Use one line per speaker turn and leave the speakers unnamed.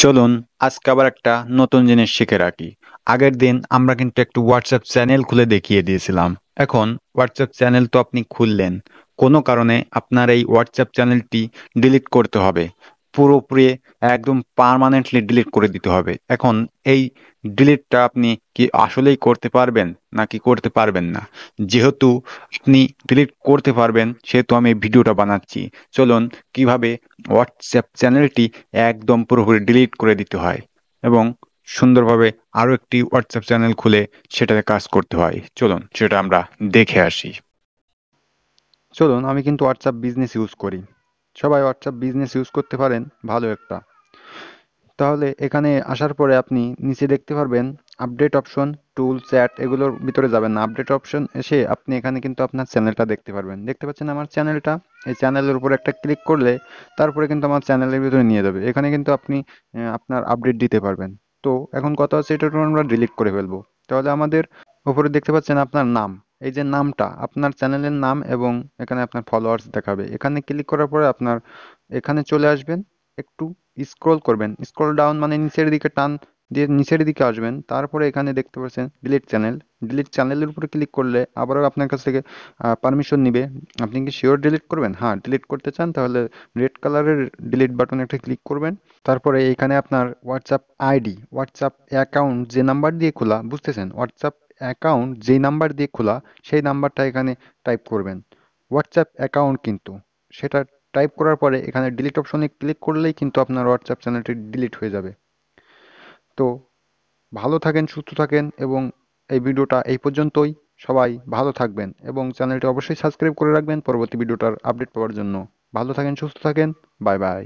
চলুন আজকে আবার একটা নতুন জিনিস শিখে রাখি। আগের দিন আমরা কিন্তু একটু হোয়াটসঅ্যাপ চ্যানেল খুলে দেখিয়ে দিয়েছিলাম। এখন হোয়াটসঅ্যাপ চ্যানেল তো আপনি খুললেন, কোনো কারণে আপনার এই হোয়াটসঅ্যাপ চ্যানেলটি ডিলিট করতে হবে, পুরোপুরি একদম পার্মানেন্টলি ডিলিট করে দিতে হবে। এখন এই ডিলিটটা আপনি কি আসলেই করতে পারবেন নাকি করতে পারবেন না? যেহেতু আপনি ডিলিট করতে পারবেন সেহেতু আমি এই ভিডিওটা বানাচ্ছি। চলুন কিভাবে হোয়াটসঅ্যাপ চ্যানেলটি একদম পুরোপুরি ডিলিট করে দিতে হয় এবং সুন্দরভাবে আরও একটি হোয়াটসঅ্যাপ চ্যানেল খুলে সেটাতে কাজ করতে হয়, চলুন সেটা আমরা দেখে আসি। চলুন, আমি কিন্তু হোয়াটসঅ্যাপ বিজনেস ইউজ করি। সবাই হোয়াটসঅ্যাপ বিজনেস ইউজ করতে পারেন, ভালো একটা। তাহলে এখানে আসার পরে আপনি নিচে দেখতে পারবেন আপডেট অপশন, টুল, চ্যাট, এগুলোর ভিতরে যাবেন না। আপডেট অপশন এসে আপনি এখানে কিন্তু আপনার চ্যানেলটা দেখতে পারবেন। দেখতে পাচ্ছেন আমার চ্যানেলটা? এই চ্যানেলের উপর একটা ক্লিক করলে তারপরে কিন্তু আমার চ্যানেলের ভিতরে নিয়ে যাবে। এখানে কিন্তু আপনি আপনার আপডেট দিতে পারবেন। তো এখন কথা হচ্ছে এটা আমরা ডিলিট করে ফেলবো। তাহলে আমাদের উপরে দেখতে পাচ্ছেন আপনার নাম, এই যে নামটা আপনার চ্যানেলের নাম, এবং এখানে আপনার ফলোয়ার্স দেখাবে। এখানে ক্লিক করার পরে আপনার এখানে চলে আসবেন, একটু স্ক্রল করবেন, স্ক্রল ডাউন মানে নিচের দিকে টান দিয়ে নিচের দিকে আসবেন। তারপরে এখানে দেখতে পাচ্ছেন ডিলিট চ্যানেল। ডিলিট চ্যানেলের উপরে ক্লিক করলে আবারও আপনার কাছ থেকে পারমিশন নিবে। আপনি কি শিওর ডিলিট করবেন? হ্যাঁ, ডিলিট করতে চান তাহলে রেড কালারের ডিলিট বাটনে একটা ক্লিক করবেন। তারপরে এখানে আপনার হোয়াটসঅ্যাপ আইডি, হোয়াটসঅ্যাপ অ্যাকাউন্ট যে নাম্বার দিয়ে খোলা, বুঝতেছেন, হোয়াটসঅ্যাপ অ্যাকাউন্ট যেই নাম্বার দিয়ে খোলা সেই নাম্বারটা এখানে টাইপ করবেন। হোয়াটসঅ্যাপ অ্যাকাউন্ট কিন্তু সেটা টাইপ করার পরে এখানে ডিলিট অপশনে ক্লিক করলেই কিন্তু আপনার হোয়াটসঅ্যাপ চ্যানেলটি ডিলিট হয়ে যাবে। তো ভালো থাকেন, সুস্থ থাকেন, এবং এই ভিডিওটা এই পর্যন্তই। সবাই ভালো থাকবেন এবং চ্যানেলটি অবশ্যই সাবস্ক্রাইব করে রাখবেন পরবর্তী ভিডিওটার আপডেট পাওয়ার জন্য। ভালো থাকেন, সুস্থ থাকেন, বাই বাই।